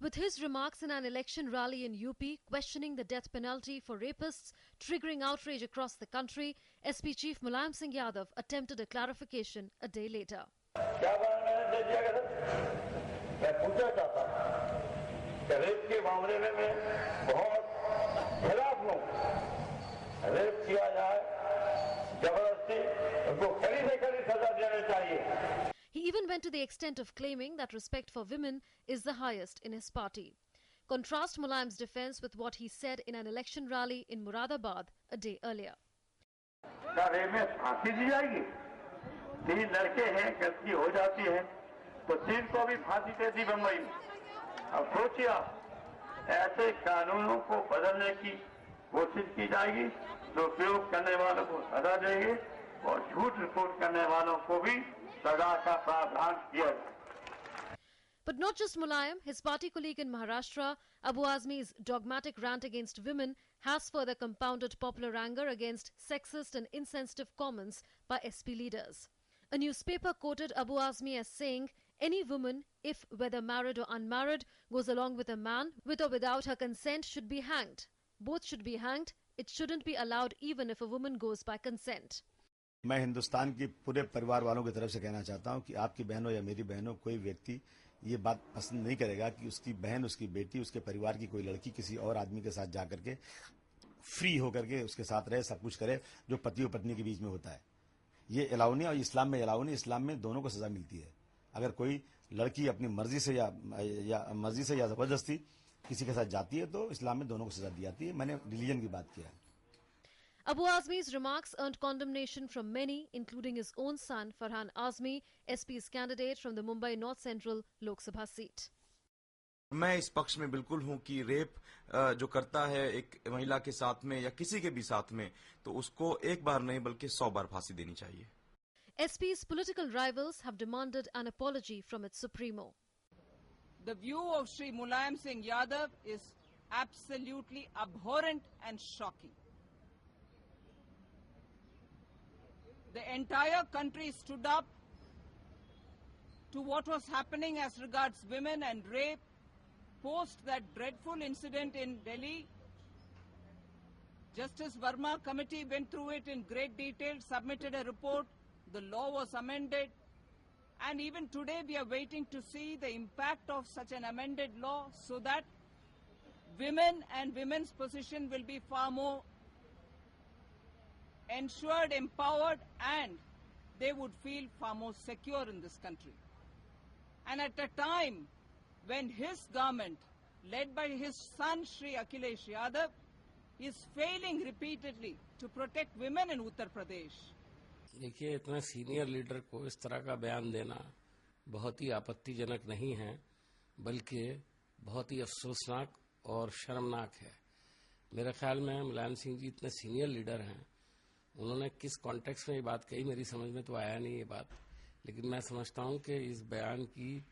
With his remarks in an election rally in UP questioning the death penalty for rapists, triggering outrage across the country, SP Chief Mulayam Singh Yadav attempted a clarification a day later. He even went to the extent of claiming that respect for women is the highest in his party. Contrast Mulayam's defense with what he said in an election rally in Muradabad a day earlier. तीन लड़के हैं, गलती हो जाती है तो तीन को भी फांसी दे दी बम्बई में। अब सोचिए आप, ऐसे कानूनों को बदलने की कोशिश की जाएगी, दुरुपयोग करने वालों को सजा देंगे और झूठ रिपोर्ट करने वालों को भी सजा का प्रावधान किया जाएगा। But not just Mulayam, his party colleague in Maharashtra, Abu Azmi's dogmatic rant against women has further compounded popular anger against sexist and insensitive comments by SP leaders. A newspaper quoted Abu Azmi as saying, "Any woman, if whether married or unmarried, goes along with a man, with or without her consent, should be hanged. Both should be hanged. It shouldn't be allowed even if a woman goes by consent." मैं हिंदुस्तान के पूरे परिवार वालों की तरफ से कहना चाहता हूं कि आपकी बहनों या मेरी बहनों, कोई व्यक्ति ये बात पसंद नहीं करेगा कि उसकी बहन, उसकी बेटी, उसके परिवार की कोई लड़की किसी और आदमी के साथ जाकर के फ्री होकर के उसके साथ रहे, सब कुछ करे जो पति और पत्नी के बीच में होता है। ये अलाउ नहीं, और इस्लाम में अलाउ नहीं। इस्लाम में दोनों को सजा मिलती है। अगर कोई लड़की अपनी मर्जी से या जबरदस्ती किसी के साथ जाती है तो इस्लाम में दोनों को सजा दी जाती है। मैंने रिलीजन की बात किया है। Abu Azmi's remarks earned condemnation from many, including his own son Farhan Azmi, SP's candidate from the Mumbai North Central Lok Sabha seat. मैं इस पक्ष में बिल्कुल हूं कि रेप जो करता है एक महिला के साथ में या किसी के भी साथ में, तो उसको एक बार नहीं बल्कि 100 बार फांसी देनी चाहिए। SP's political rivals have demanded an apology from its supremo. The view of Shri Mulayam Singh Yadav is absolutely abhorrent and shocking. The entire country stood up to what was happening as regards women and rape post that dreadful incident in Delhi. Justice Verma committee went through it in great detail, submitted a report, the law was amended, and even today we are waiting to see the impact of such an amended law so that women and women's position will be far more ensured, empowered, and they would feel far more secure in this country. And at a time when his government, led by his son Shri Akhilesh Yadav, is failing repeatedly to protect women in Uttar Pradesh. देखिए, इतना senior leader को इस तरह का बयान देना बहुत ही आपत्तिजनक नहीं है, बल्कि बहुत ही अफसोसनाक और शर्मनाक है। मेरे ख्याल में मुलायम सिंह जी इतने सीनियर लीडर हैं, उन्होंने किस कॉन्टेक्स्ट में ये बात कही मेरी समझ में तो आया नहीं ये बात, लेकिन मैं समझता हूं कि इस बयान की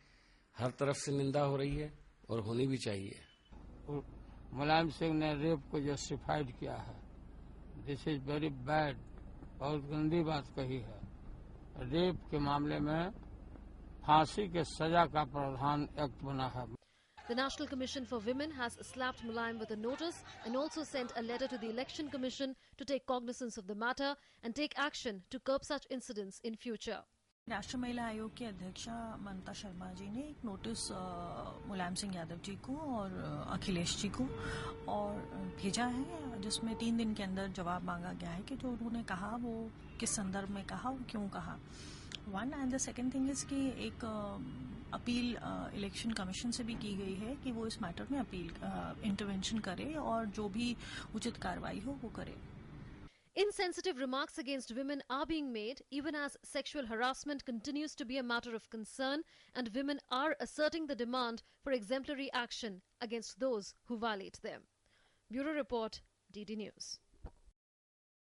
हर तरफ से निंदा हो रही है और होनी भी चाहिए। मुलायम सिंह ने रेप को जस्टिफाइड किया है। दिस इज वेरी बैड, बहुत गंदी बात कही है। रेप के मामले में फांसी के सजा का प्रावधान एक्ट बना है। The National Commission for Women has slapped Mulayam with a notice and also sent a letter to the Election Commission to take cognizance of the matter and take action to curb such incidents in future. राष्ट्रीय महिला आयोग की अध्यक्षा ममता शर्मा जी ने एक notice Mulayam Singh Yadav ji को और अखिलेश जी को और भेजा है, जिसमें 3 दिन के अंदर जवाब मांगा गया है कि जो उन्होंने कहा वो किस संदर्भ में कहा और क्यों कहा। One and the second thing is कि एक अपील इलेक्शन कमीशन से भी की गई है कि वो इस मैटर में अपील इंटरवेंशन करे और जो भी उचित कार्रवाई हो वो करे। Insensitive remarks against women are being made even as sexual harassment continues to be a matter of concern, and women are asserting the demand for exemplary action against those who violate them. Bureau Report, DD News.